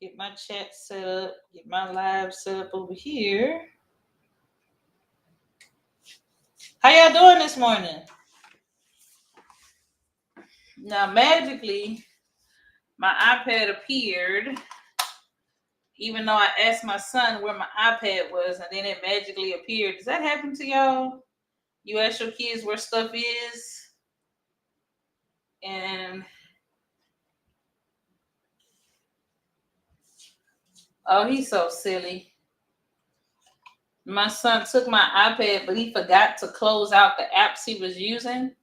Get my chat set up. Get my live set up over here. How y'all doing this morning? Now, magically, my iPad appeared, even though I asked my son where my iPad was, and then it magically appeared. Does that happen to y'all? You ask your kids where stuff is, and oh, he's so silly. My son took my iPad, but he forgot to close out the apps he was using.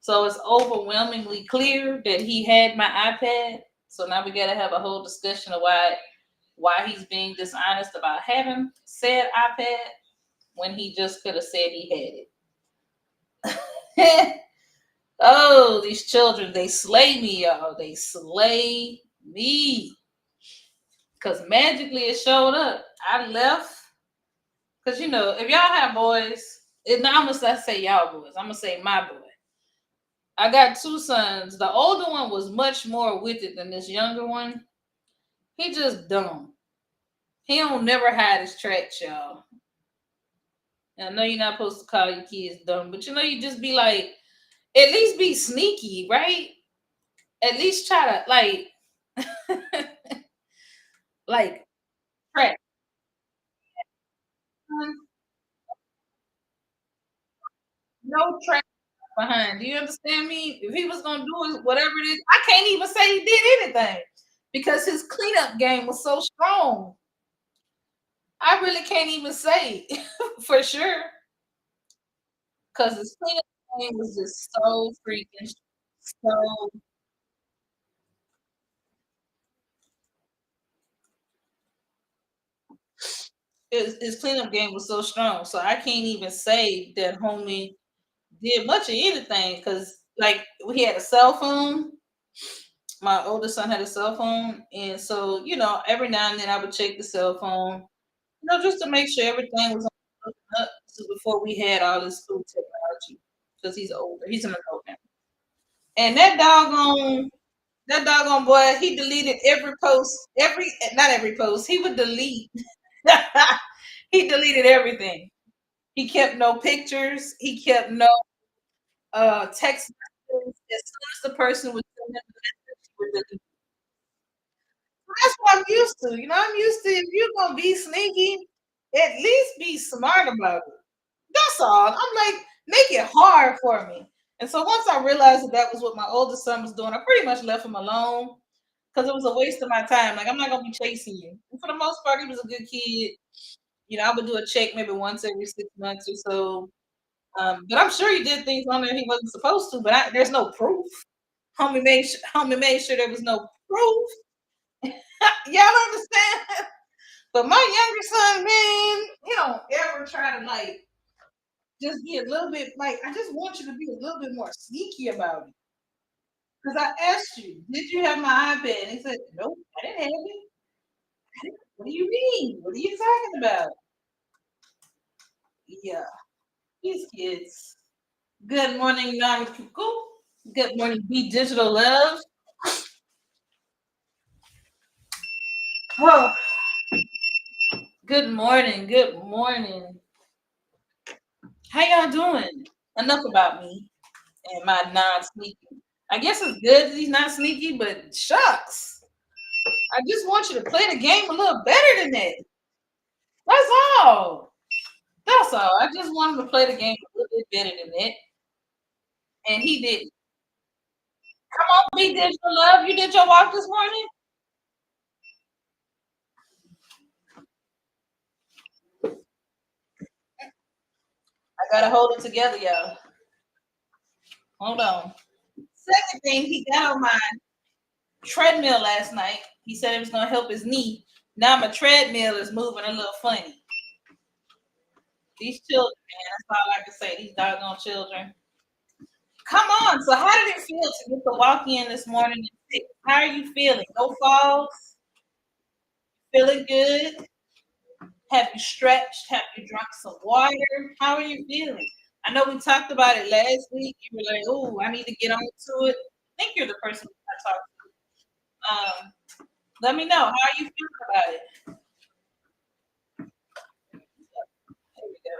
So it's overwhelmingly clear that he had my iPad. So now we gotta have a whole discussion of why he's being dishonest about having said iPad when he just could have said he had it. Oh, these children, they slay me, y'all. They slay me. Because magically it showed up. I left. Because, if y'all have boys, I'm going to say y'all boys. I'm going to say my boy. I got two sons. The older one was much more with it than this younger one. He just dumb. He don't never hide his tracks, y'all. And I know you're not supposed to call your kids dumb, but you just be like, at least be sneaky, right? At least try to like track. No track behind. Do you understand me? If he was gonna do whatever it is, I can't even say he did anything because his cleanup game was so strong. I really can't even say for sure because his cleanup game was just so freaking so. His cleanup game was so strong, so I can't even say that homie did much of anything because like we had a cell phone. My oldest son had a cell phone, and so every now and then I would check the cell phone, just to make sure everything was on the up. This is before we had all this cool technology because he's older. He's an adult now, and that doggone boy, he deleted every post, every not every post. He would delete. He deleted everything. He kept no pictures. He kept no text messages. As soon as the person would send him the message, he would delete. That's what I'm used to. I'm used to if you're gonna be sneaky, at least be smart about it. That's all. I'm like, make it hard for me. And so once I realized that was what my oldest son was doing, I pretty much left him alone because it was a waste of my time. Like I'm not gonna be chasing you. And for the most part, he was a good kid. I would do a check maybe once every 6 months or so. But I'm sure he did things on there he wasn't supposed to. But there's no proof. Homie made sure there was no proof. Y'all understand? But my younger son, man, he don't ever try to just be a little bit I just want you to be a little bit more sneaky about it. Because I asked you, did you have my iPad? And he said, nope, I didn't have it. What do you mean? What are you talking about? Yeah, these kids. Good morning, non cuckoo. Good morning, be digital love. Oh, good morning. Good morning. How y'all doing? Enough about me and my non-sneaky. I guess it's good that he's not sneaky, but shucks. I just want you to play the game a little better than that. That's all. That's all. I just want him to play the game a little bit better than that. And he didn't. Come on, be digital love. You did your walk this morning? I gotta hold it together, y'all. Hold on. Second thing, he got on my treadmill last night. He said it was gonna help his knee. Now my treadmill is moving a little funny. These children, man, that's all I can say. These doggone children. Come on. So how did it feel to get the walk in this morning at 6? How are you feeling? No falls? Feeling good? Have you stretched? Have you drunk some water? How are you feeling? I know we talked about it last week. You were like, oh, I need to get on to it. I think you're the person I talked to. Let me know. How are you feeling about it? There we go.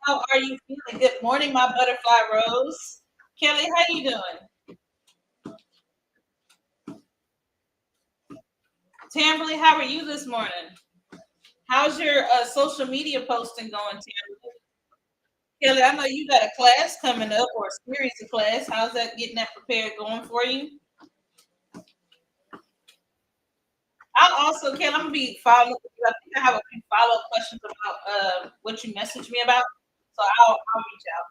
How are you feeling? Good morning, my butterfly rose. Kelly, how you doing? Tamberly, how are you this morning? How's your social media posting going, Tamberly? Kelly, I know you got a class coming up or a series of class. How's that getting that prepared going for you? I'll also, Kelly, I'm gonna be following up with you. I think I have a few follow-up questions about what you messaged me about. So I'll reach out.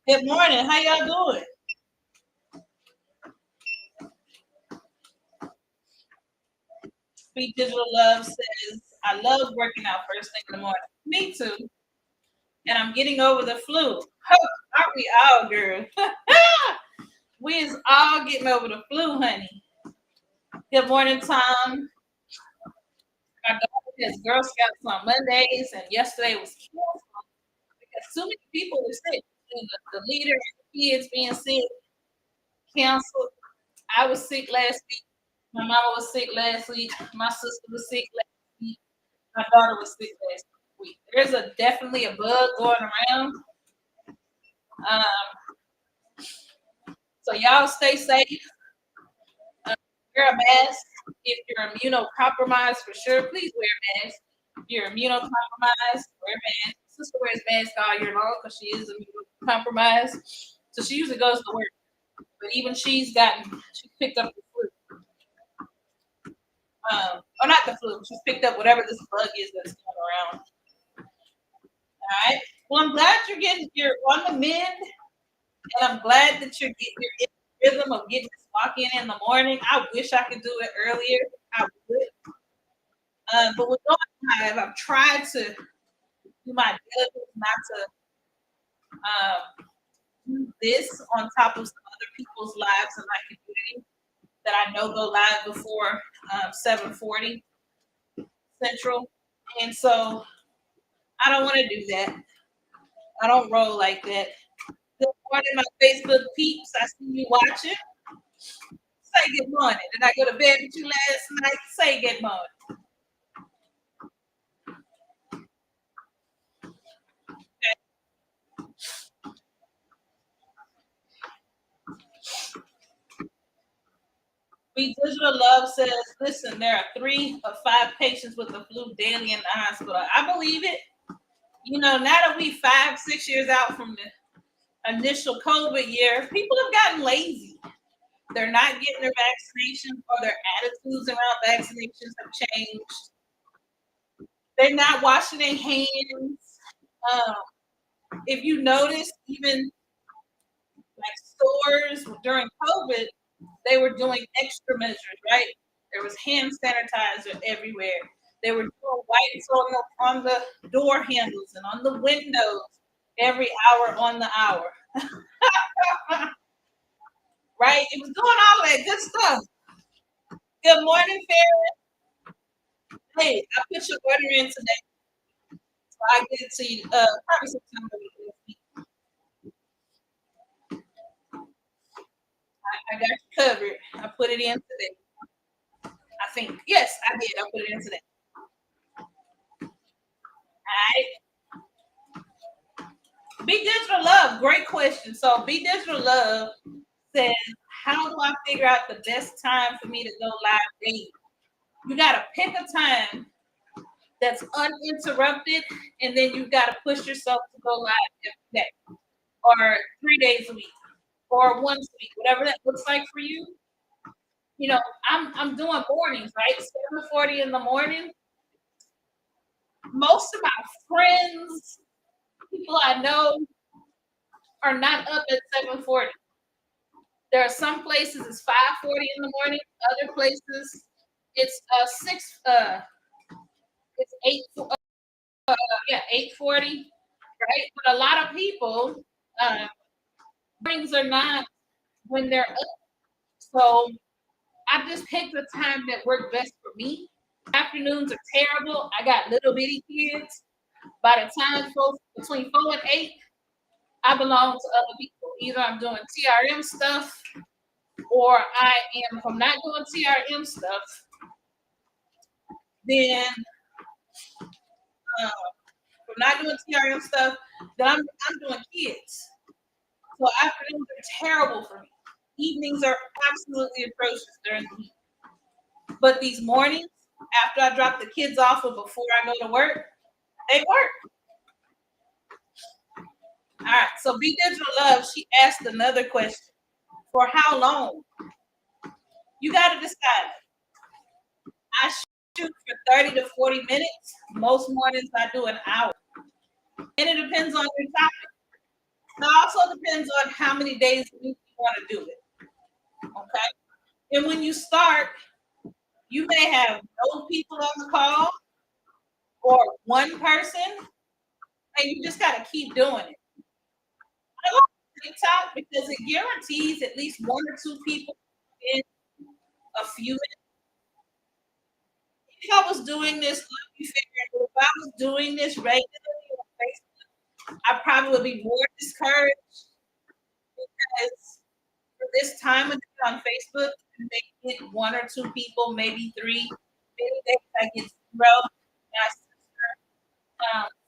Good morning. How y'all doing? Sweet Digital Love says, I love working out first thing in the morning. Me too. And I'm getting over the flu. Huh, aren't we all, girl? We is all getting over the flu, honey. Good morning, Tom. My daughter has Girl Scouts on Mondays, and yesterday was canceled because too many people were sick. And the leader and the kids being sick, canceled. I was sick last week. My mama was sick last week. My sister was sick last week. My daughter was sick last week. There's a definitely a bug going around. Um, so y'all stay safe. Uh, wear a mask. If you're immunocompromised, for sure, please wear a mask. If you're immunocompromised, wear a mask. Sister wears mask all year long because she is immunocompromised. So she usually goes to work. But even she picked up the flu. Or not the flu. She's picked up whatever this bug is that's going around. All right. Well, I'm glad you're on the mend, and I'm glad that you're in the rhythm of getting this walk in the morning. I wish I could do it earlier. I would, but with going live, I've tried to do my diligence not to do this on top of some other people's lives in my community that I know go live before 7:40 Central, and so I don't want to do that. I don't roll like that. Good morning, my Facebook peeps. I see you watching. Say good morning. Did I go to bed with you last night? Say good morning. We Digital Love says, listen, there are 3 of 5 patients with the flu daily in the hospital. I believe it. Now that we 5, 6 years out from the initial COVID year, people have gotten lazy. They're not getting their vaccination or their attitudes around vaccinations have changed. They're not washing their hands. Um, if you notice, even like stores during COVID, they were doing extra measures, right? There was hand sanitizer everywhere. They were doing wipes on the door handles and on the windows every hour on the hour. Right? It was doing all that good stuff. Good morning, Farrah. Hey, I put your order in today, so I get it to you probably sometime over the week. I got you covered. I put it in today. I think. Yes, I did. I put it in today. All right. Be Digital Love. Great question. So Be Digital Love says, how do I figure out the best time for me to go live daily? You gotta pick a time that's uninterrupted, and then you gotta push yourself to go live every day, or 3 days a week, or once a week, whatever that looks like for you. You know, I'm doing mornings, right? 7:40 in the morning. Most of my friends, people I know, are not up at 7:40. There are some places it's 5:40 in the morning. Other places it's 8:40, right? But a lot of people uh, mornings are not when they're up. So I just picked the time that worked best for me. Afternoons are terrible. I got little bitty kids. By the time between 4 and 8, I belong to other people. Either I'm doing TRM stuff or if I'm not doing CRM stuff, then if I'm not doing TRM stuff, then I'm doing kids. So afternoons are terrible for me. Evenings are absolutely atrocious during the week. But these mornings, after I drop the kids off or before I go to work, they work. All right. So Be Digital Love, she asked another question. For how long? You got to decide. I shoot for 30 to 40 minutes. Most mornings I do an hour. And it depends on your topic. It also depends on how many days a week you want to do it. Okay. And when you start, you may have no people on the call or one person, and you just got to keep doing it. I love TikTok because it guarantees at least one or two people in a few minutes. If I was doing this, let me figure if I was doing this regularly on Facebook, I probably would be more discouraged because for this time of day on Facebook, you may get one or two people, maybe three. Many days I get zero.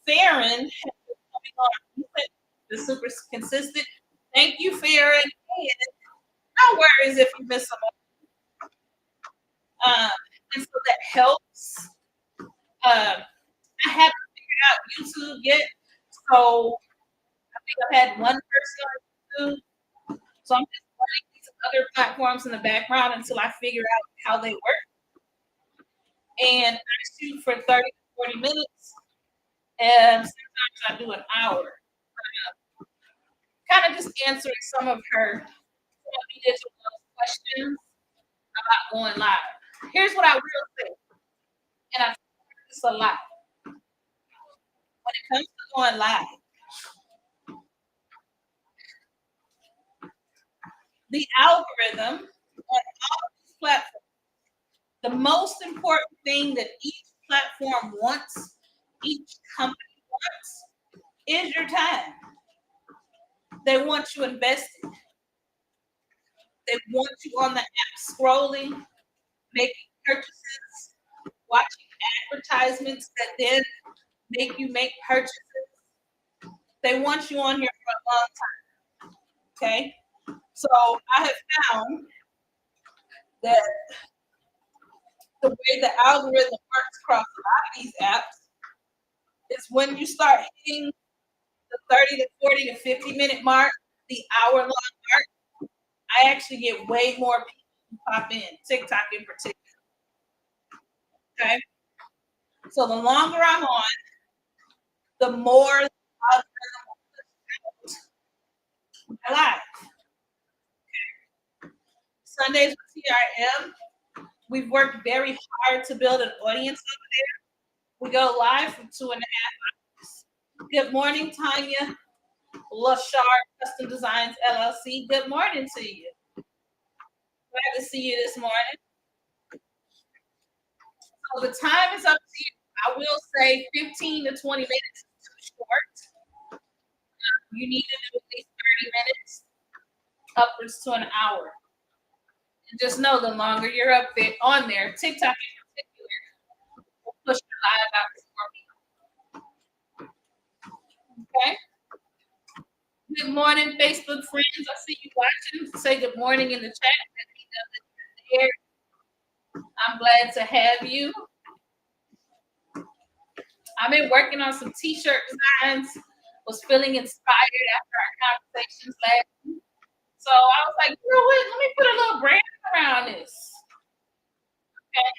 Farron has been coming on the super consistent. Thank you, Farron. No worries if you miss some. And so that helps. I haven't figured out YouTube yet, so I think I've had one person on YouTube. So I'm just running these other platforms in the background until I figure out how they work. And I shoot for 30 to 40 minutes, and sometimes I do an hour. Kind of just answering some of her digital questions about going live. Here's what I will say, and I've heard this a lot. When it comes to going live, the algorithm on all of these platforms, the most important thing that each platform wants, each company wants, is your time. They want you invested. They want you on the app scrolling, making purchases, watching advertisements that then make you make purchases. They want you on here for a long time. Okay. So I have found that the way the algorithm works across a lot of these apps is when you start hitting the 30 to 40 to 50-minute mark, the hour long mark, I actually get way more people who pop in, TikTok in particular. Okay. So the longer I'm on, the more the algorithm will push out my live. Sundays with TRM, we've worked very hard to build an audience over there. We go live for 2.5 hours. Good morning, Tanya. Lashard Custom Designs LLC. Good morning to you. Glad to see you this morning. So the time is up to you. I will say 15 to 20 minutes is too short. You need to do at least 30 minutes, upwards to an hour. And just know the longer you're up there on there, TikTok in particular, will push your live out to more people. Okay. Good morning, Facebook friends. I see you watching. Say good morning in the chat. Let me know that you're there. I'm glad to have you. I've been working on some t-shirt designs. Was feeling inspired after our conversations last week. So I was like, you know what? Let me put a little brand around this. Okay.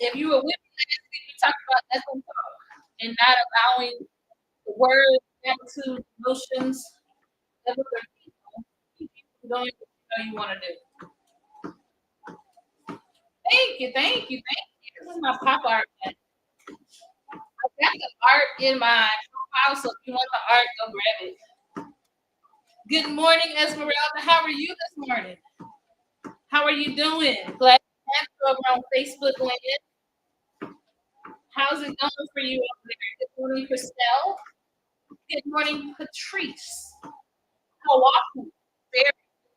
If you were with me last week, we talked about letting go and not allowing the words, attitudes, emotions of other people keep you from doing what you know you want to do. Thank you, thank you, thank you. This is my pop art. I've got the art in my profile, so if you want the art, go grab it. Good morning, Esmeralda. How are you this morning? How are you doing? Glad to have you over on Facebook land. How's it going for you over there? Good morning, Christelle. Good morning, Patrice. How are you? Very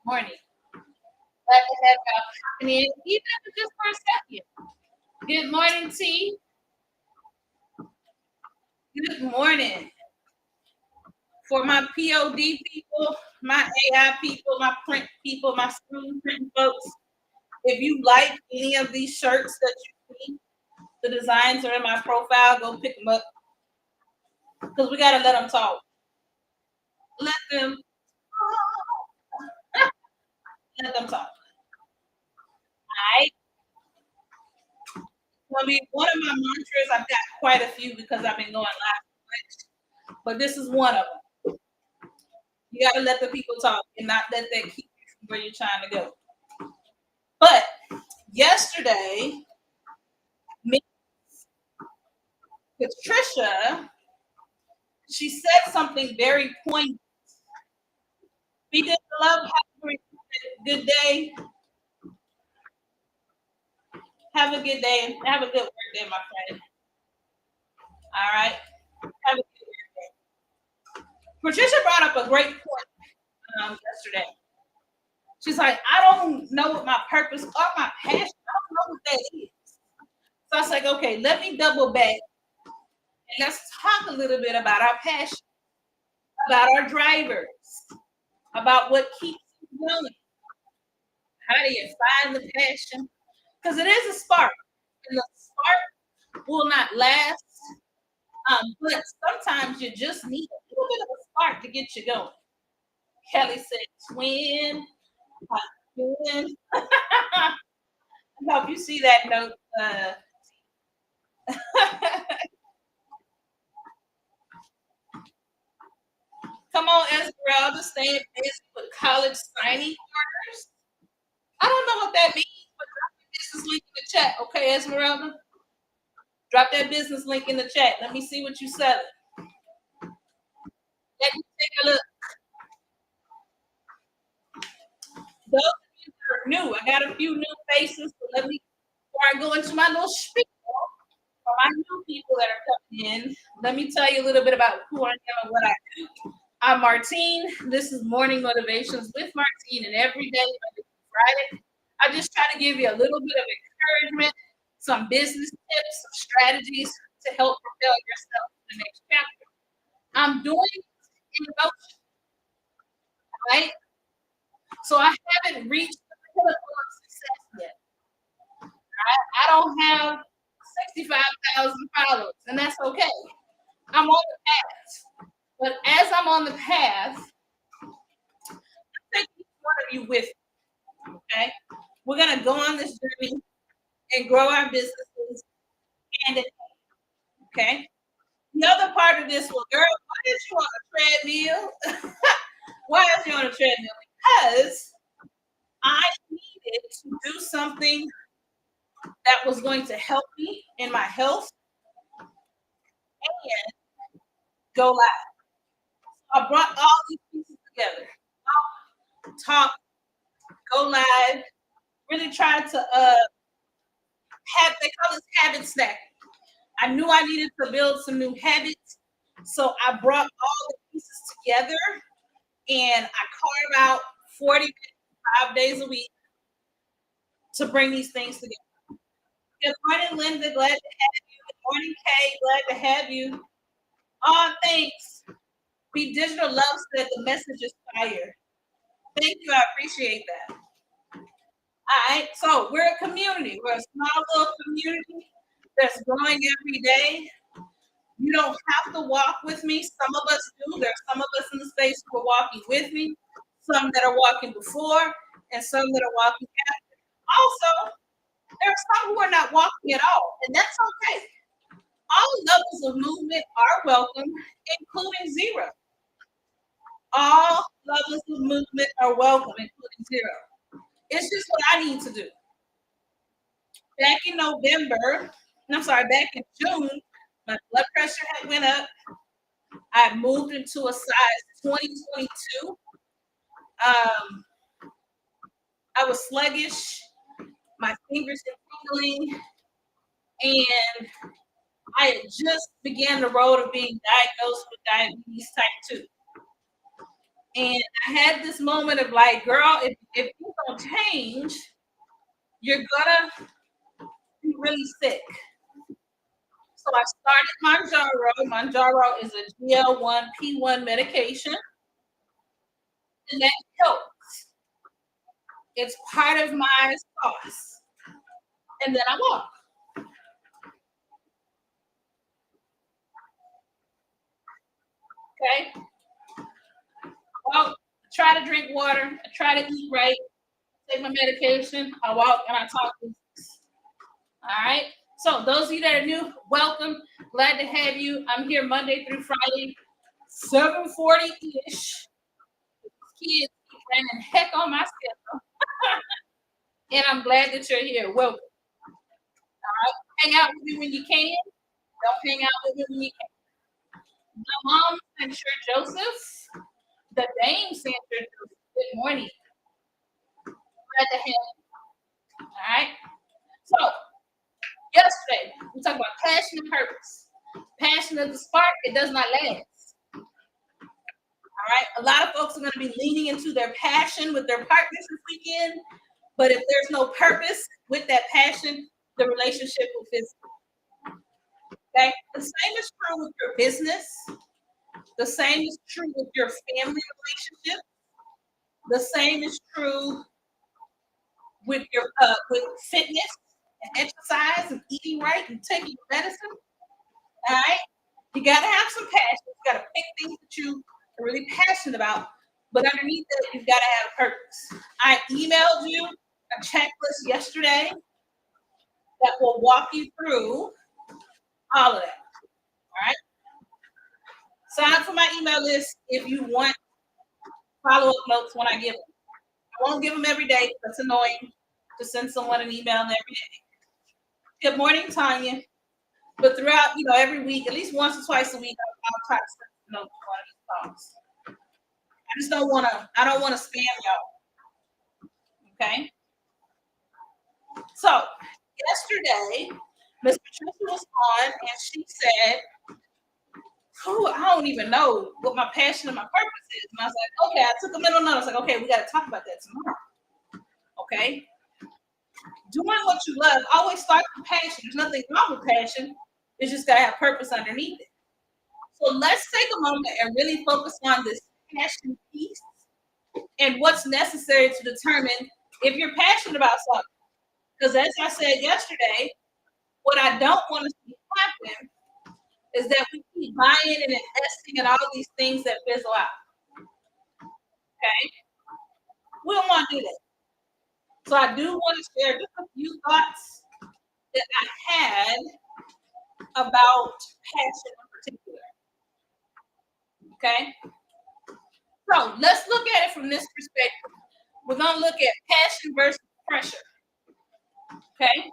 Morning. Glad to have y'all popping in, even if it's just for a second. Good morning, T. Good morning. For my POD people, my AI people, my print people, my screen printing folks, if you like any of these shirts that you see, the designs are in my profile. Go pick them up because we got to let them talk. Let them let them talk. All right. I mean, one of my mantras, I've got quite a few because I've been going live, but this is one of them. You got to let the people talk and not let that keep you from where you're trying to go. But yesterday, Miss Patricia, she said something very poignant. We did love having a good day. Have a good day. Have a good work day, my friend. All right. Have a good day. Patricia brought up a great point yesterday. She's like, I don't know what my purpose or my passion. I don't know what that is. So I was like, okay, let me double back and let's talk a little bit about our passion, about our drivers, about what keeps you going. How do you find the passion? Because it is a spark, and the spark will not last. But sometimes you just need a little bit of a spark to get you going. Kelly said, twin, twin. I hope you see that note. Come on, Esmeralda, staying busy with college signing orders. I don't know what that means, but drop the business link in the chat, okay, Esmeralda? Drop that business link in the chat. Let me see what you selling. Let me take a look. Those of you that are new, I got a few new faces, so let me, before I go into my little spiel, for my new people that are coming in, let me tell you a little bit about who I am and what I do. I'm Martine. This is Morning Motivations with Martine, and every day, Monday through Friday, I just try to give you a little bit of encouragement, some business tips, some strategies to help propel yourself to the next chapter. I'm doing it in motion, right? So I haven't reached the pinnacle of success yet. I don't have 65,000 followers, and that's okay. I'm on the path. But as I'm on the path, take each one of you with me, okay? We're going to go on this journey and grow our businesses hand in hand, okay? The other part of this, well, girl, why is you on a treadmill? Why is you on a treadmill? Because I needed to do something that was going to help me in my health and go live. I brought all these pieces together. Talk, go live, really tried to have, they call this habit stack. I knew I needed to build some new habits. So I brought all the pieces together and I carve out 40 minutes, 5 days a week to bring these things together. Good morning, Linda. Glad to have you. Good morning, Kay. Glad to have you. Oh, thanks. Be Digital Love said the message is fire. Thank you. I appreciate that. All right. So we're a community. We're a small little community that's growing every day. You don't have to walk with me. Some of us do. There's some of us in the space who are walking with me, some that are walking before, and some that are walking after. Also, there are some who are not walking at all, and that's okay. All levels of movement are welcome, including zero. All levels of movement are welcome, including zero. It's just what I need to do. Back in November, I'm sorry, back in June, my blood pressure had went up. I moved into a size 2022. Um, I was sluggish. My fingers were tingling, and I had just began the road of being diagnosed with diabetes type 2. And I had this moment of like, girl, if you don't change, you're gonna be really sick. So I started Manjaro. Manjaro is a GL1P1 medication, and that helps. It's part of my sauce. And then I walk. Okay. Well, try to drink water. I try to eat right. Take my medication. I walk and I talk. All right. So those of you that are new, welcome. Glad to have you. I'm here Monday through Friday, 7:40-ish. Kids keep running heck on my schedule. And I'm glad that you're here. Welcome. Hang out with me when you can. Don't hang out with me when you can. My mom sent your Joseph. The dame sent your Joseph. Good morning. Glad to have you. All right. So yesterday we talked about passion and purpose. Passion is the spark. It does not last. All right. A lot of folks are going to be leaning into their passion with their partners this weekend. But if there's no purpose with that passion, the relationship will fizzle. Okay. The same is true with your business. The same is true with your family relationship. The same is true with your with fitness and exercise and eating right and taking your medicine. All right. You gotta have some passion. You gotta pick things that you are really passionate about. But underneath it, you've got to have a purpose. I emailed you a checklist yesterday that will walk you through all of that. All right. Sign up for my email list if you want follow-up notes when I give them. I won't give them every day. That's annoying to send someone an email every day. Good morning, Tanya. But throughout, every week, at least once or twice a week, I'll try to send notes to one of these calls. I just don't want to. I don't want to spam y'all. Okay. So yesterday, Miss Patricia was on, and she said, "Oh, I don't even know what my passion and my purpose is." And I was like, "Okay." I took a mental note. I was like, "Okay, we got to talk about that tomorrow." Okay. Doing what you love always starts with passion. There's nothing wrong with passion. It's just got to have purpose underneath it. So let's take a moment and really focus on this passion piece and what's necessary to determine if you're passionate about something. Because as I said yesterday, what I don't want to see happen is that we keep buying and investing in all these things that fizzle out. Okay? We don't want to do that. So I do want to share just a few thoughts that I had about passion in particular. Okay? So let's look at it from this perspective. We're going to look at passion versus pressure. Okay?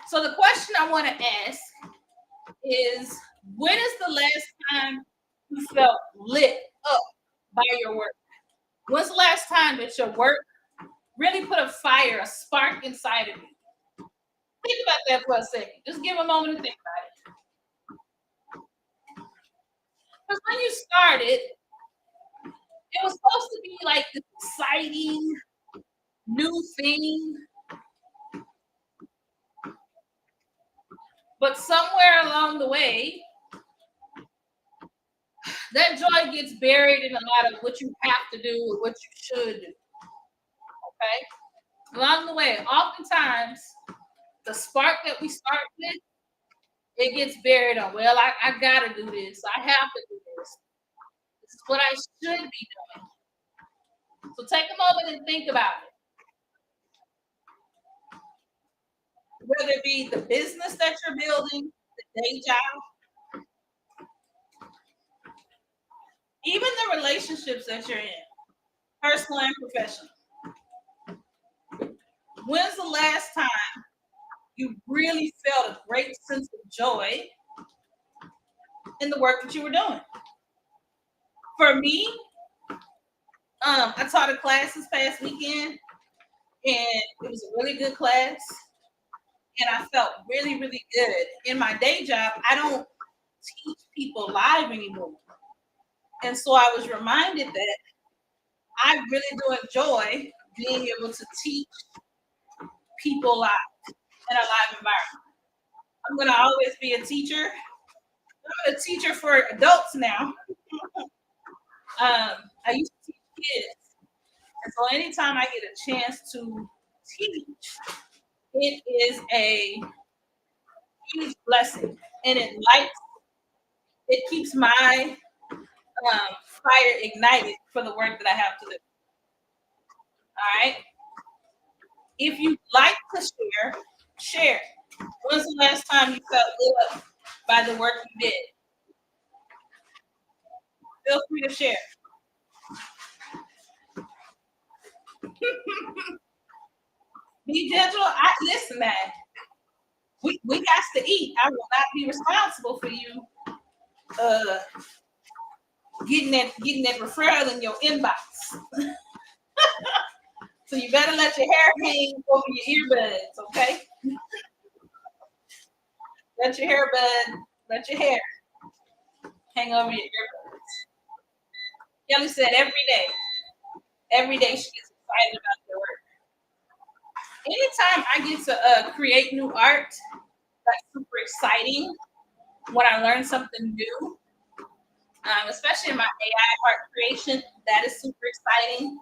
So the question I want to ask is, when is the last time you felt lit up by your work? When's the last time that your work really put a fire, a spark inside of you? Think about that for a second. Just give a moment to think about it. Because when you started, it was supposed to be like this exciting new thing. But somewhere along the way, that joy gets buried in a lot of what you have to do or what you should do. Okay? Along the way, oftentimes, the spark that we start with, it gets buried on, well, I got to do this. I have to do this. This is what I should be doing. So take a moment and think about it. Whether it be the business that you're building, the day job, even the relationships that you're in, personal and professional. When's the last time you really felt a great sense of joy in the work that you were doing? For me, I taught a class this past weekend, and it was a really good class, and I felt really, really good. In my day job, I don't teach people live anymore. And so I was reminded that I really do enjoy being able to teach people live in a live environment. I'm going to always be a teacher. I'm a teacher for adults now. I used to teach kids. And so anytime I get a chance to teach, it is a huge blessing. And it keeps my fire ignited for the work that I have to do. All right. If you like to share, share. When's the last time you felt lit up by the work you did? Feel free to share. Be gentle. Listen, man. We got to eat. I will not be responsible for you uh, getting that referral in your inbox. So you better let your hair hang over your earbuds, okay? Let your hair hang over your earbuds. Kelly said every day she gets excited about their work. Anytime I get to create new art, that's super exciting. When I learn something new, especially in my AI art creation, that is super exciting.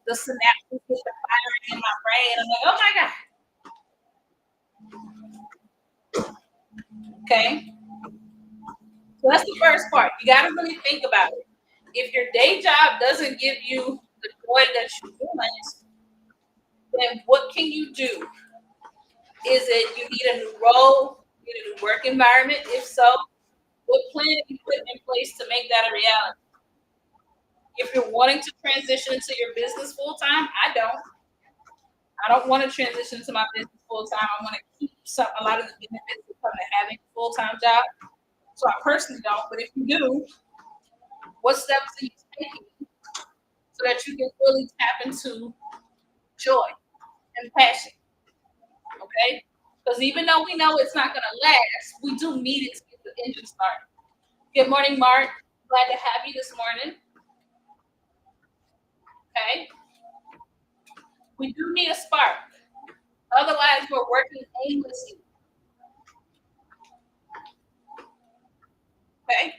The synapses get the firing in my brain. I'm like, oh my God. Okay. So that's the first part. You got to really think about it. If your day job doesn't give you the joy that you want, then what can you do? Is it you need a new role? You need a new work environment? If so, what plan have you put in place to make that a reality? If you're wanting to transition into your business full time, I don't. I don't want to transition to my business full time. I want to keep a lot of the benefits that come to having a full time job. So I personally don't. But if you do, what steps are you taking so that you can really tap into joy and passion? Okay? Because even though we know it's not going to last, we do need it to get the engine started. Good morning, Mark. Glad to have you this morning. Okay? We do need a spark. Otherwise, we're working aimlessly. Okay?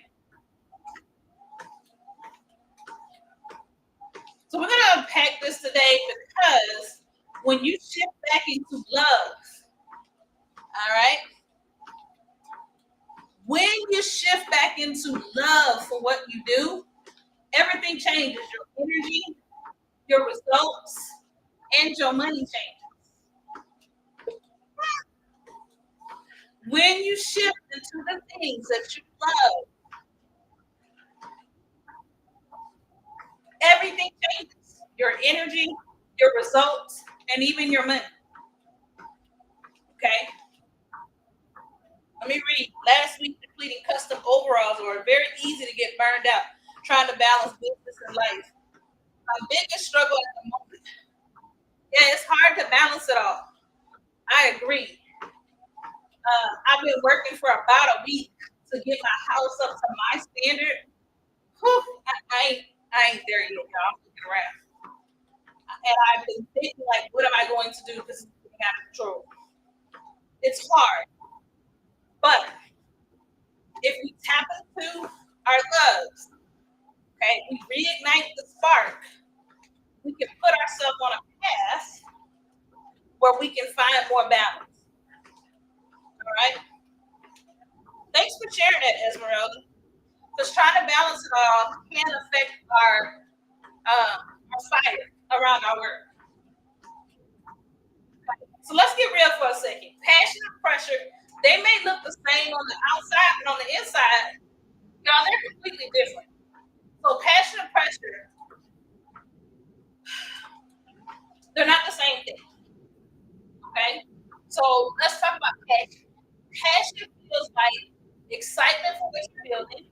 So we're going to unpack this today because when you shift back into love, all right? When you shift back into love for what you do, everything changes. Your energy, your results, and your money changes. When you shift into the things that you love, everything changes. Your energy, your results, and even your money. Okay? Let me read. Last week, completing custom overalls were very easy to get burned out trying to balance business and life. My biggest struggle at the moment. Yeah, it's hard to balance it all. I agree. I've been working for about a week to get my house up to my standard. Whew, I ain't there yet, y'all. I'm looking around. And I've been thinking, like, what am I going to do? Because it's getting out of control. It's hard. But if we tap into our loves, okay, we reignite the spark, we can put ourselves on a path where we can find more balance. All right. Thanks for sharing that, Esmeralda. Because trying to balance it all can affect our fire around our work. So let's get real for a second. Passion and pressure, they may look the same on the outside, but on the inside, y'all, they're completely different. So passion and pressure, they're not the same thing. Okay. So let's talk about passion. Passion feels like excitement for what you're building.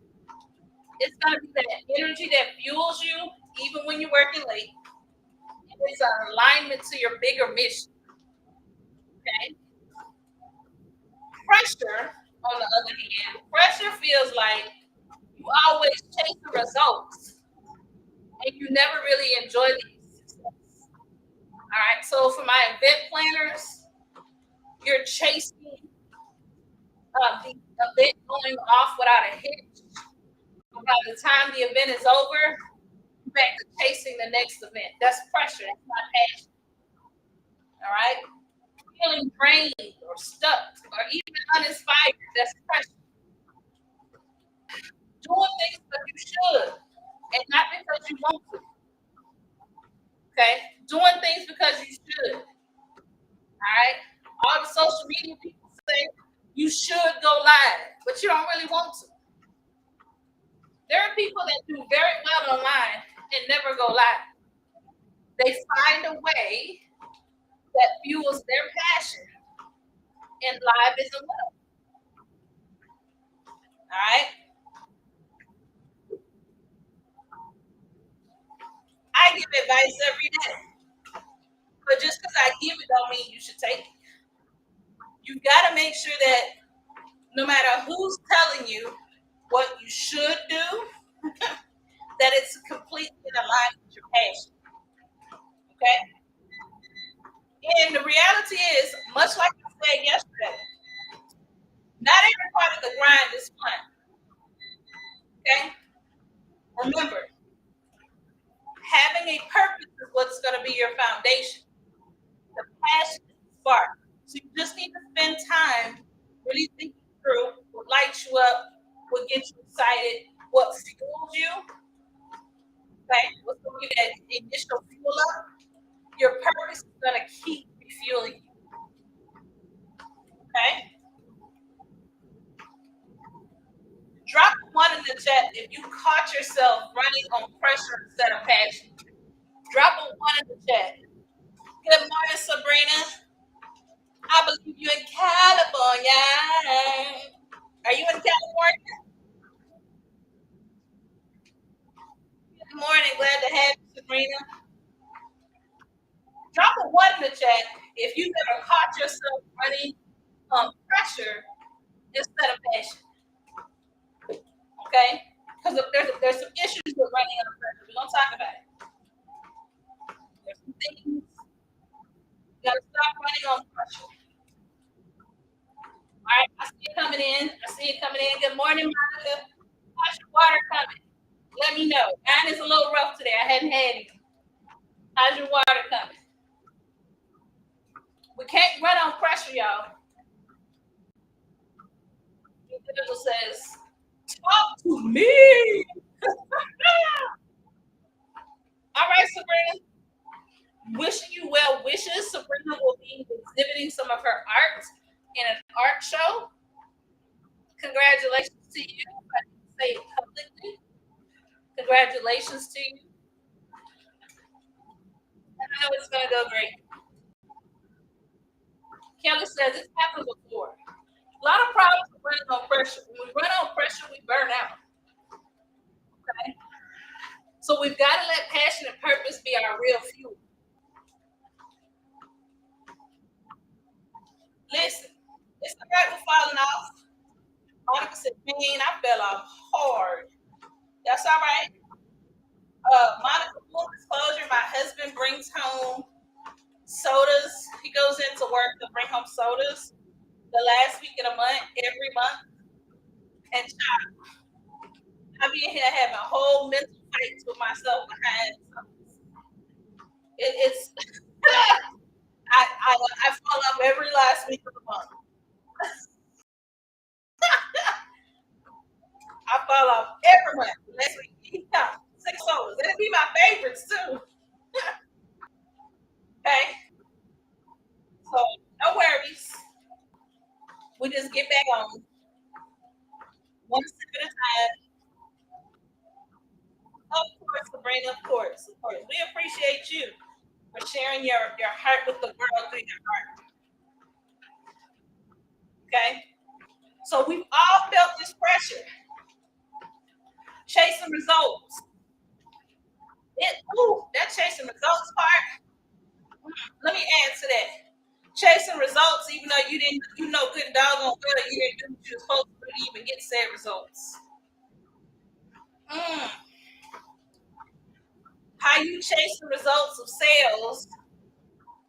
It's gonna be that energy that fuels you even when you're working late. It's an alignment to your bigger mission. Okay. Pressure, on the other hand, pressure feels like You always chase the results, and you never really enjoy the success. All right. So for my event planners, you're chasing the event going off without a hitch. By the time the event is over, you're back to chasing the next event. That's pressure. That's not passion. All right. Feeling drained or stuck or even uninspired. That's pressure. Doing things because you should and not because you want to. Okay? Doing things because you should. All right? All the social media people say you should go live, but you don't really want to. There are people that do very well online and never go live. They find a way that fuels their passion, and live isn't well. All right? I give advice every day, but just because I give it don't mean you should take it. You got to make sure that no matter who's telling you what you should do, that it's completely in alignment with your passion. Okay? And the reality is, much like I said yesterday, not every part of the grind is fun. Okay? Remember, having a purpose is what's going to be your foundation. The passion is the spark. So you just need to spend time really thinking through what lights you up, what gets you excited, what fuels you, okay? What's going to give that initial fuel up. Your purpose is going to keep refueling you, okay? Drop a one in the chat if you caught yourself running on pressure instead of passion. Drop a one in the chat. Good morning, Sabrina. I believe you in California. Are you in California? Good morning. Glad to have you, Sabrina. Drop a one in the chat if you've ever caught yourself running on pressure instead of passion. Okay? Because there's some issues with running on pressure. We're gonna talk about it. There's some things you gotta stop running on pressure. All right, I see it coming in. I see it coming in. Good morning, Monica. How's your water coming? Let me know. Mine is a little rough today. I hadn't had any. How's your water coming? We can't run on pressure, y'all. The Bible says, talk to me. All right, Sabrina. Wishing you well wishes. Sabrina will be exhibiting some of her art in an art show. Congratulations to you. I can say it publicly. Congratulations to you. And I know it's going to go great. Kelly says it's happened before. A lot of problems with running on pressure. When we run on pressure, we burn out. Okay? So we've got to let passion and purpose be our real fuel. Listen, it's the right we're falling off. Monica said, man, I fell off hard. That's all right. Monica, full disclosure, my husband brings home sodas. He goes into work to bring home sodas the last week of the month, every month. And I be in here having a whole mental fights with myself behind something. It's I fall off every last week of the month. I fall off every month. Last week, he count 6 sodas. That'd be my favorites too. Okay, so no worries. We just get back on one step at a time. Of course, Sabrina, of course, of course. We appreciate you for sharing your heart with the world through your heart. Okay? So we've all felt this pressure, chasing results. That chasing results part, let me add to that. Chasing results, even though you know good and doggone well you didn't do what you were supposed to do to even get said results. Mm. How you chase the results of sales,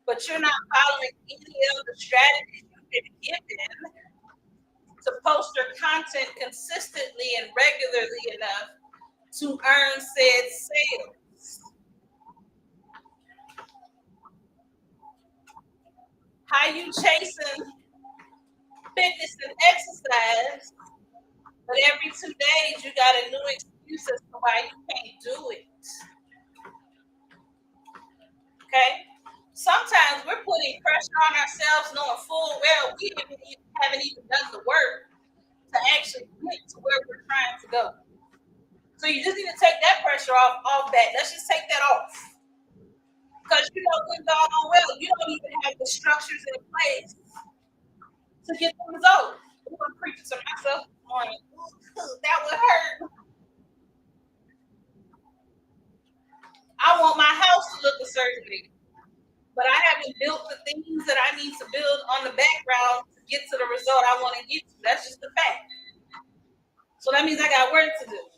but you're not following any of the strategies you've been given to post your content consistently and regularly enough to earn said sales. How you chasing fitness and exercise, but every 2 days you got a new excuse as to why you can't do it. Okay? Sometimes we're putting pressure on ourselves knowing full well we haven't even done the work to actually get to where we're trying to go. So you just need to take that pressure off that. Let's just take that off. Because you know good doggone well, you don't even have the structures in place to get the result. I'm preaching to myself this morning. That would hurt. I want my house to look a certain way, but I haven't built the things that I need to build on the background to get to the result I want to get to. That's just a fact. So that means I got work to do.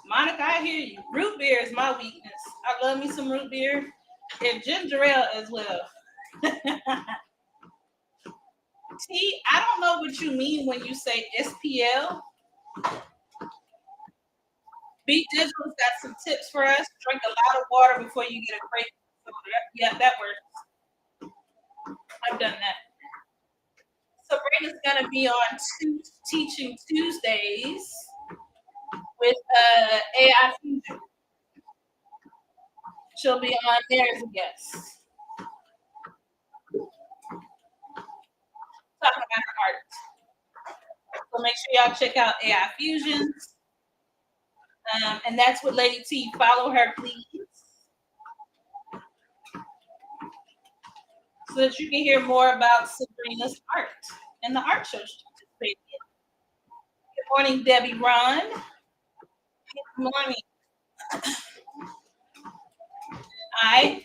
Monica, I hear you. Root beer is my weakness. I love me some root beer and ginger ale as well. T, I don't know what you mean when you say SPL. Beat Digital's got some tips for us. Drink a lot of water before you get a craving. So yeah, that works. I've done that. Sabrina's gonna be on Teaching Tuesdays with AI Fusion. She'll be on there as a guest, talking about her art. So make sure y'all check out AI Fusions. And that's what Lady T. Follow her, please, so that you can hear more about Sabrina's art and the art show she participated in. Good morning, Debbie Ron. Good morning. I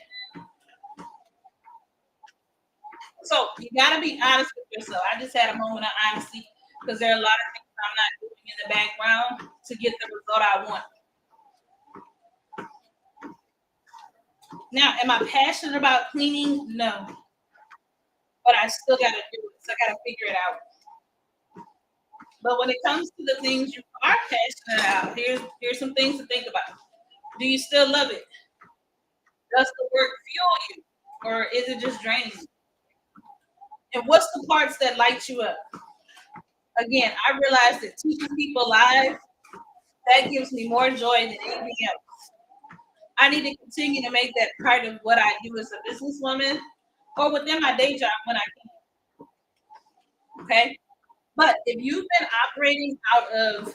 So you gotta be honest with yourself. I just had a moment of honesty because there are a lot of things I'm not doing in the background to get the result I want. Now, am I passionate about cleaning? No, but I still gotta do it. So I gotta figure it out. But when it comes to the things you are passionate about, here's some things to think about. Do you still love it? Does the work fuel you, or is it just draining you? And what's the parts that light you up? Again, I realized that teaching people live, that gives me more joy than anything else. I need to continue to make that part of what I do as a businesswoman or within my day job when I can. Okay. But if you've been operating out of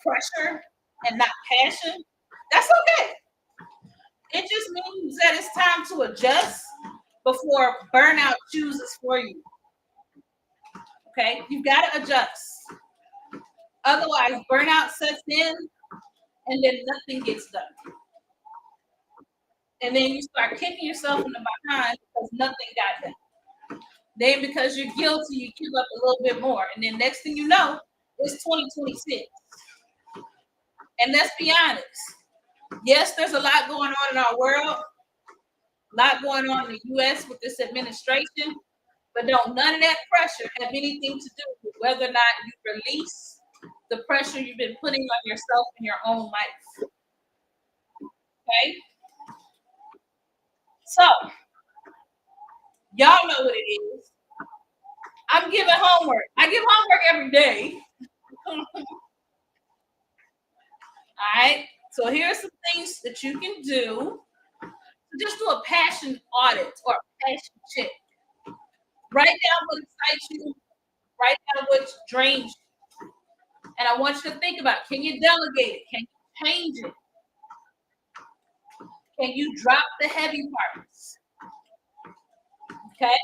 pressure and not passion, that's okay. It just means that it's time to adjust before burnout chooses for you. Okay. You've got to adjust. Otherwise, burnout sets in and then nothing gets done. And then you start kicking yourself in the behind because nothing got done. Then because you're guilty, you give up a little bit more. And then next thing you know, it's 2026. And let's be honest. Yes, there's a lot going on in our world, a lot going on in the US with this administration, but don't none of that pressure have anything to do with whether or not you release the pressure you've been putting on yourself in your own life. Okay? So, y'all know what it is. I'm giving homework. I give homework every day. All right. So here's some things that you can do. Just do a passion audit or a passion check. Write down what excites you. Write down what drains you. And I want you to think about, can you delegate it? Can you change it? Can you drop the heavy parts? Okay?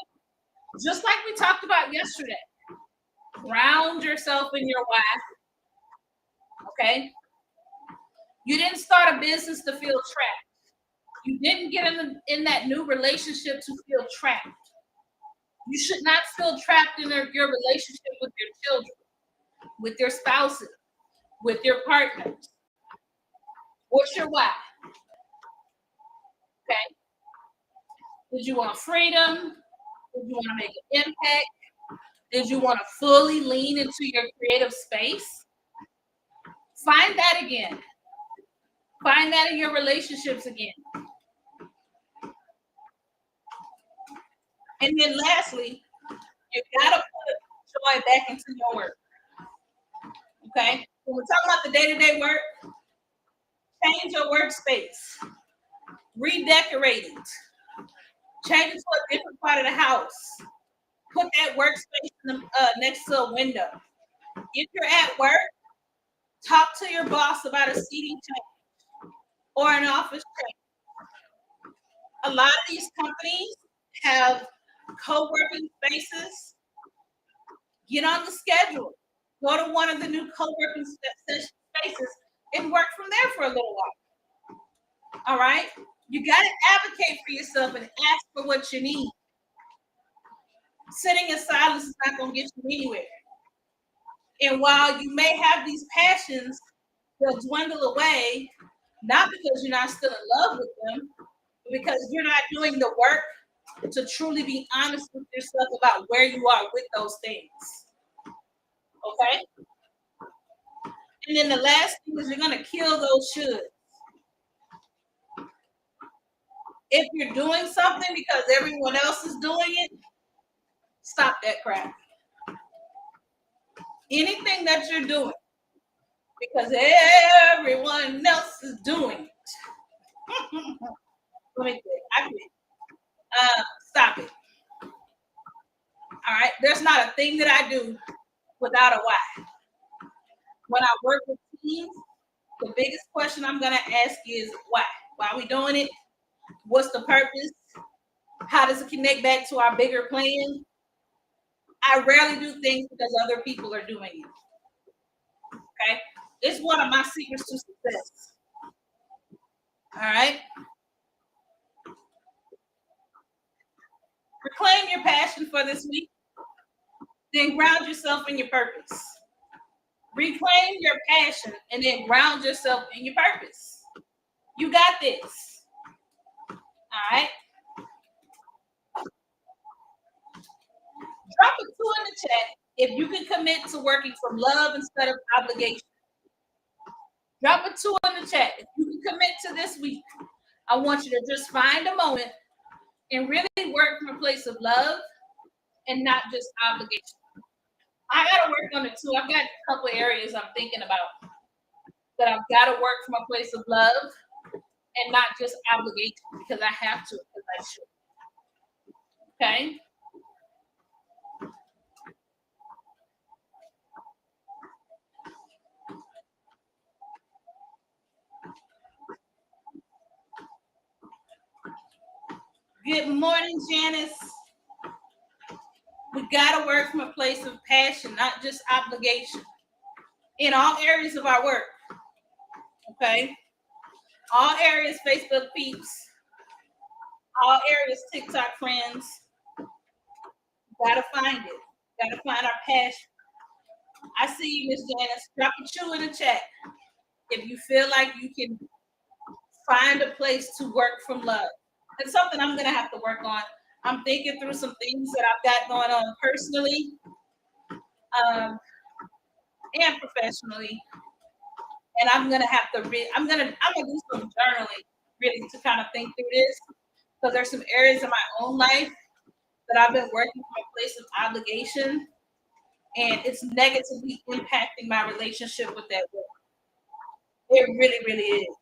Just like we talked about yesterday. Ground yourself in your why. Okay? You didn't start a business to feel trapped. You didn't get in that new relationship to feel trapped. You should not feel trapped in your relationship with your children, with your spouses, with your partners. What's your why? Okay? Did you want freedom? Did you want to make an impact? Did you want to fully lean into your creative space? Find that again. Find that in your relationships again. And then lastly, you gotta put joy back into your work. Okay? When we're talking about the day-to-day work, change your workspace. Redecorate it. Change it to a different part of the house. Put that workspace next to a window. If you're at work, talk to your boss about a seating change or an office change. A lot of these companies have co-working spaces. Get on the schedule. Go to one of the new co-working spaces and work from there for a little while. All right? You got to advocate for yourself and ask for what you need. Sitting in silence is not going to get you anywhere. And while you may have these passions, they'll dwindle away, not because you're not still in love with them, but because you're not doing the work to truly be honest with yourself about where you are with those things. Okay? And then the last thing is you're going to kill those shoulds. If you're doing something because everyone else is doing it, stop that crap. Anything that you're doing because everyone else is doing it. Let me quit. I quit. Stop it. All right. There's not a thing that I do without a why. When I work with teams, the biggest question I'm going to ask is why? Why are we doing it? What's the purpose? How does it connect back to our bigger plan? I rarely do things because other people are doing it. Okay? It's one of my secrets to success. All right? Reclaim your passion for this week. Then ground yourself in your purpose. Reclaim your passion and then ground yourself in your purpose. You got this. All right? Drop a 2 in the chat if you can commit to working from love instead of obligation. Drop a 2 in the chat if you can commit to this week. I want you to just find a moment and really work from a place of love and not just obligation. I got to work on it too. I've got a couple of areas I'm thinking about that I've got to work from a place of love and not just obligation because I have to, because I should. Okay? Good morning, Janice. We got to work from a place of passion, not just obligation, in all areas of our work. Okay? All areas, Facebook peeps, all areas, TikTok friends. Gotta find it. Gotta find our passion. I see you, Miss Janice. Drop a 2 in the chat if you feel like you can find a place to work from love. It's something I'm gonna have to work on. I'm thinking through some things that I've got going on personally and professionally, and I'm gonna have to I'm gonna do some journaling really to kind of think through this because there's some areas in my own life that I've been working from a place of obligation, and it's negatively impacting my relationship with that work. It really, really is.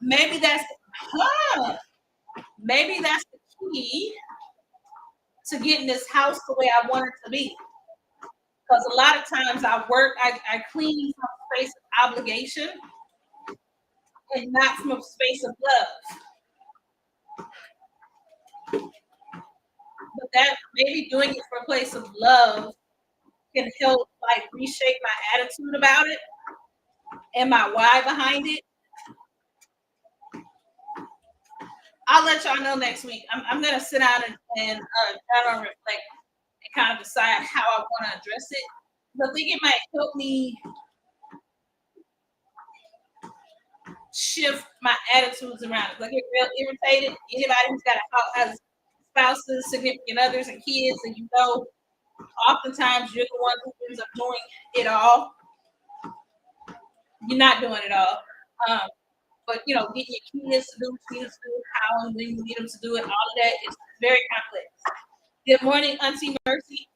Maybe that's maybe that's the key to get in this house the way I want it to be. Because a lot of times I clean from a space of obligation and not from a space of love. But that maybe doing it from a place of love can help like reshape my attitude about it and my why behind it. I'll let y'all know next week. I'm gonna sit down and try to reflect and kind of decide how I want to address it. But I think it might help me shift my attitudes around it. Like get real irritated. Anybody who's got has spouses, significant others, and kids, and you know, oftentimes you're the one who ends up doing it all. You're not doing it all. But you know, getting your kids to do what you need to do, how and when you need them to do it, all of that is very complex. Good morning, Auntie Mercy.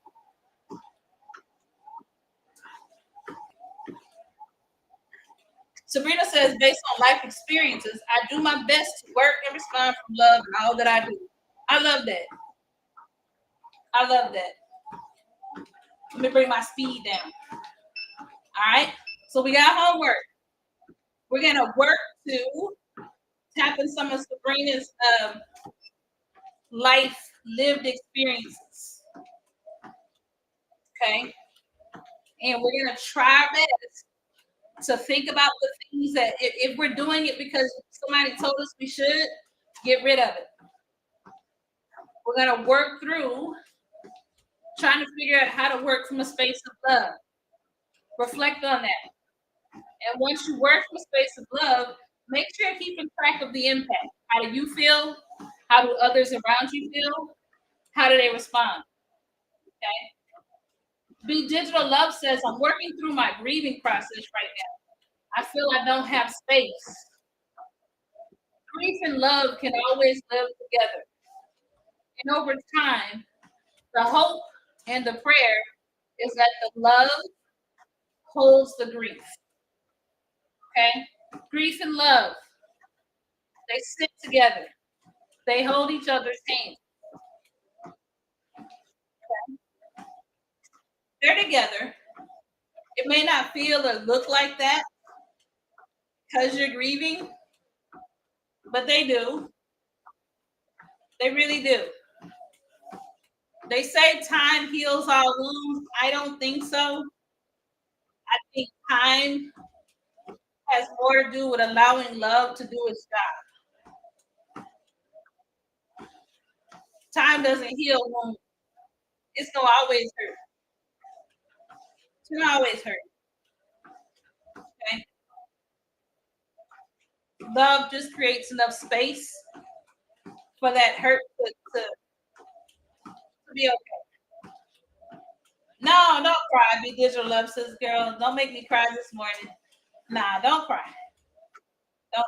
Sabrina says, based on life experiences, I do my best to work and respond from love in all that I do. I love that. I love that. Let me bring my speed down. All right. So we got homework. We're gonna work to tap in some of Sabrina's life lived experiences. Okay. And we're gonna try our best to think about the things that if we're doing it because somebody told us we should, get rid of it. We're gonna work through trying to figure out how to work from a space of love. Reflect on that. And once you work from a space of love, make sure you're keeping track of the impact. How do you feel? How do others around you feel? How do they respond? Okay. Be Digital Love says, I'm working through my grieving process right now. I feel I don't have space. Grief and love can always live together. And over time, the hope and the prayer is that the love holds the grief. Okay? Grief and love, they sit together. They hold each other's hands. They're together. It may not feel or look like that because you're grieving, but they do. They really do. They say time heals all wounds. I don't think so. I think time has more to do with allowing love to do its job. Time doesn't heal wounds. It's gonna always hurt. It's gonna always hurt. Okay. Love just creates enough space for that hurt to be okay. No, don't cry. Be Digital Love says, girl, don't make me cry this morning. Nah, don't cry. Don't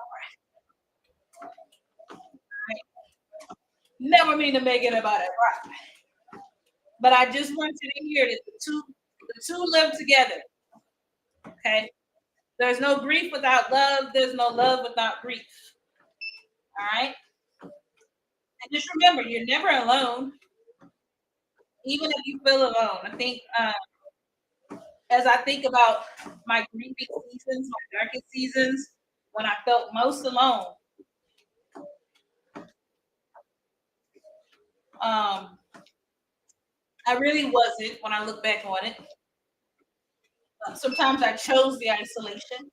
cry. Never mean to make it about a cry. But I just want you to hear that the two live together. Okay. There's no grief without love. There's no love without grief. All right. And just remember, you're never alone, even if you feel alone. I think as I think about my grieving seasons, my darkest seasons, when I felt most alone, um, I really wasn't when I look back on it. Sometimes I chose the isolation,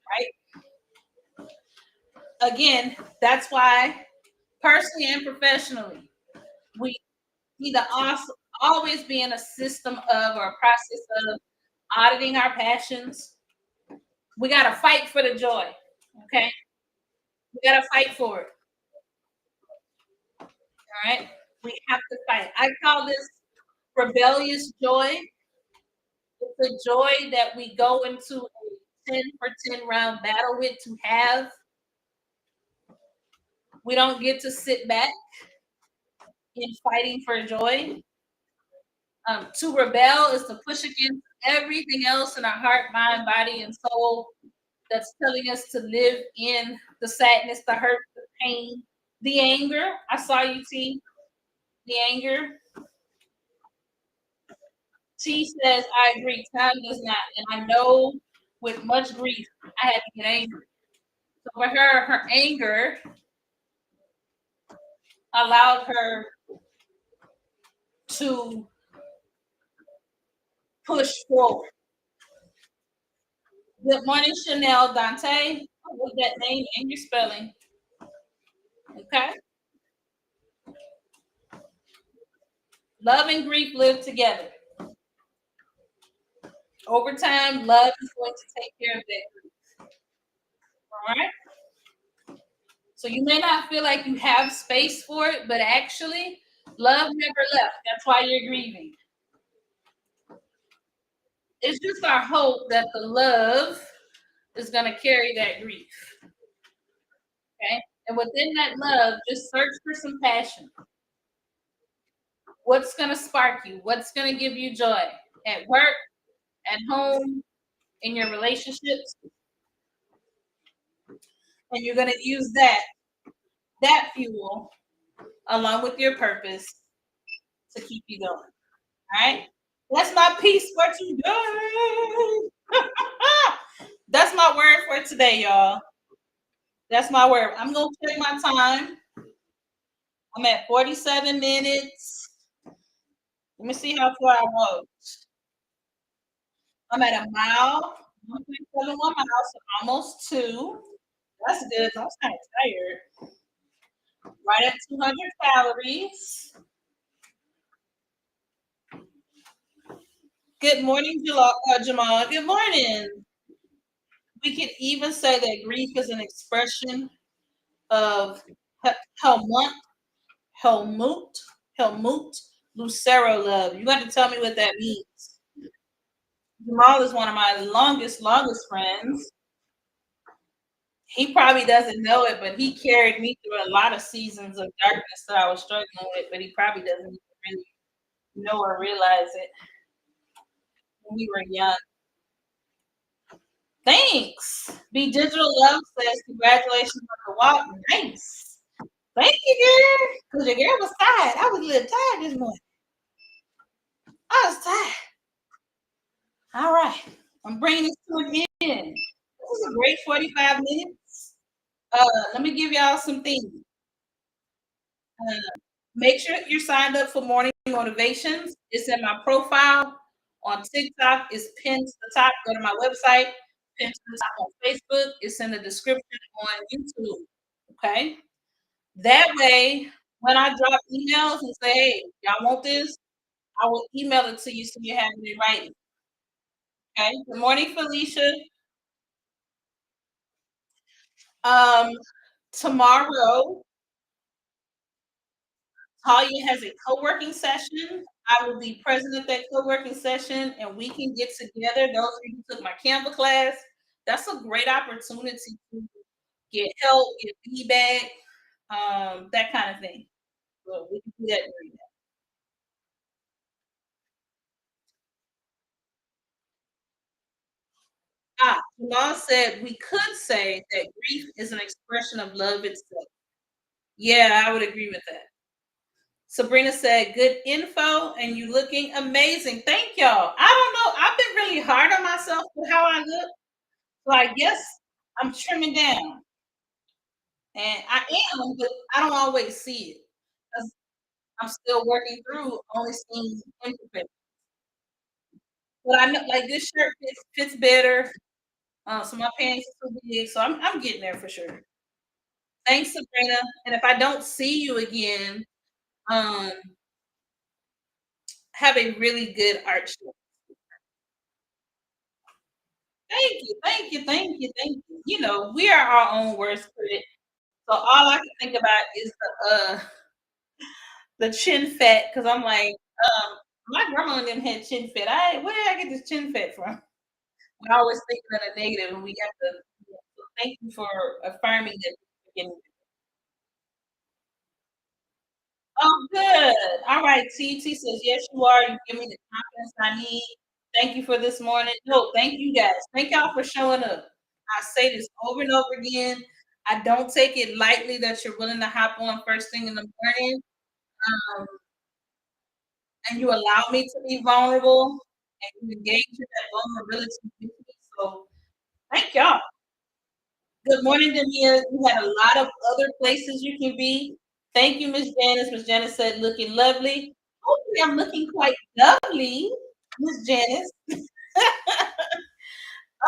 right? Again, that's why personally and professionally, we need to also always be in a system of or a process of auditing our passions. We got to fight for the joy. Okay. We got to fight for it. All right. We have to fight. I call this rebellious joy. It's a joy that we go into a 10 for 10 round battle with to have. We don't get to sit back in fighting for joy. To rebel is to push against everything else in our heart, mind, body, and soul that's telling us to live in the sadness, the hurt, the pain, the anger. I saw you, T. the anger. T says, I agree, time does not. And I know with much grief, I had to get angry. So for her, her anger allowed her to push forward. Good morning, Chanel Dante. What's that name and your spelling? Okay. Love and grief live together. Over time, love is going to take care of that. All right. So you may not feel like you have space for it, but actually, love never left. That's why you're grieving. It's just our hope that the love is going to carry that grief. Okay. And within that love, just search for some passion. What's going to spark you? What's going to give you joy at work, at home, in your relationships? And you're going to use that fuel along with your purpose to keep you going. All right. That's my piece for today. That's my word for today, y'all. That's my word. I'm going to check my time. I'm at 47 minutes. Let me see how far I walked. I'm at a mile, 1.71 miles, so almost two. That's good. I was kind of tired. Right at 200 calories. Good morning, Jamal. Good morning. We could even say that grief is an expression of Helmut, Helmut, Helmut Lucero love. You got to tell me what that means. Jamal is one of my longest friends. He probably doesn't know it, but he carried me through a lot of seasons of darkness that I was struggling with, but he probably doesn't really know or realize it when we were young. Thanks. Be Digital Love says, congratulations on the walk. Nice. Thank you, girl. Because your girl was tired. I was a little tired this morning. I was tired. All right. I'm bringing this to an end. This was a great 45 minutes. Let me give y'all some things. Uh, Make sure you're signed up for morning motivations. It's in my profile on TikTok. It's pinned to the top. Go to my website. Pinned to the top on Facebook. It's in the description on YouTube. Okay. That way, when I drop emails and say, "Hey, y'all want this?" I will email it to you so you have it in writing. Okay. Good morning, Felicia. Um, Tomorrow, Talia has a co-working session. I will be present at that co-working session, and we can get together. Those of you who took my Canva class, that's a great opportunity to get help, get feedback, that kind of thing. So we can do that during that. Jamal said we could say that grief is an expression of love itself. Yeah, I would agree with that. Sabrina said, good info and you looking amazing. Thank y'all. I don't know. I've been really hard on myself with how I look. So I guess I'm trimming down. And I am, but I don't always see it. 'Cause I'm still working through only seeing imperfect. But I know like this shirt fits better. So my pants are too big. So I'm getting there for sure. Thanks, Sabrina. And if I don't see you again, um, have a really good art show. Thank you. You know, we are our own worst critic. So all I can think about is the chin fat because I'm like, my grandma and them had chin fat. Where did I get this chin fat from? We're always thinking of the negative, and we have to. So thank you for affirming that. Oh, good. All right. TT says, yes, you are. You give me the confidence I need. Thank you for this morning. No, thank you guys. Thank y'all for showing up. I say this over and over again. I don't take it lightly that you're willing to hop on first thing in the morning. and you allow me to be vulnerable and you engage in that vulnerability with me. So thank y'all. Good morning, Demia. You had a lot of other places you can be. Thank you, Miss Janice. Miss Janice said, looking lovely. Hopefully, I'm looking quite lovely, Miss Janice.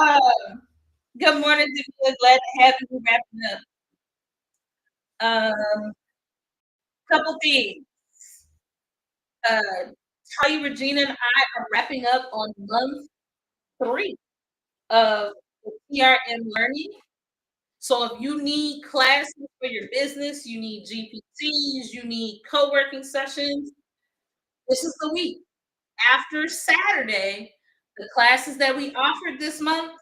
Um, good morning, Demia. Glad to have you wrapping up. Couple things. Uh, Talia, Regina, and I are wrapping up on month 3 of the TRM learning. So if you need classes for your business, you need GPTs, you need co-working sessions, this is the week. After Saturday, the classes that we offered this month,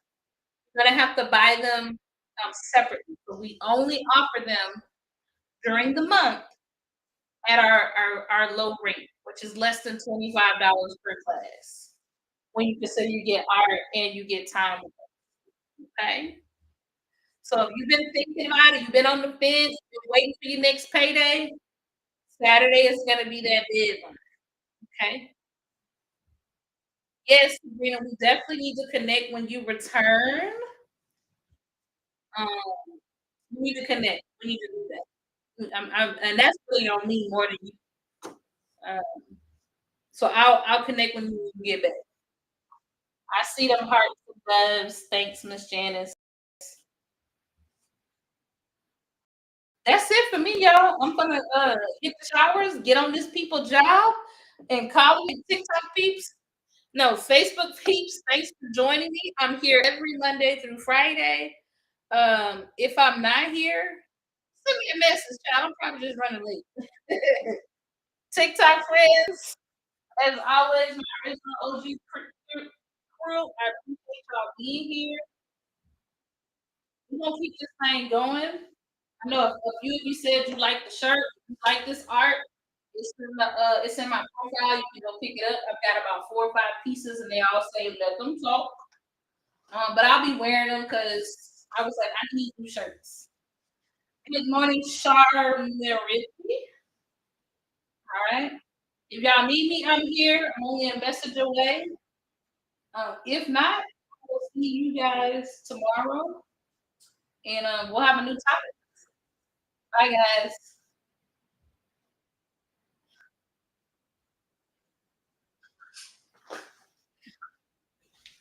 you're gonna have to buy them separately. So we only offer them during the month at our low rate, which is less than $25 per class. When you consider you get art and you get time with us, okay? So if you've been thinking about it, you've been on the fence, been waiting for your next payday, Saturday is gonna be that big one, okay? Yes, Sabrina, we definitely need to connect when you return. Um, we need to connect. We need to do that. And that's really on me more than you. Uh, so I'll connect when you get back. I see them hearts and loves. Thanks, Miss Janice. That's it for me, y'all. I'm gonna hit the showers, get on this people job, and call me TikTok peeps. No, Facebook peeps. Thanks for joining me. I'm here every Monday through Friday. If I'm not here, send me a message, child. I'm probably just running late. TikTok friends, as always, my original OG crew. I appreciate y'all being here. We're gonna keep this thing going. I know a few of you said you like the shirt, you like this art. It's in my profile. You can go pick it up. I've got about 4 or 5 pieces, and they all say "Let them talk." But I'll be wearing them because I was like, I need new shirts. Good morning, Charmerity. All right. If y'all need me, I'm here. I'm only a message away. If not, we'll see you guys tomorrow, and we'll have a new topic. Bye, guys.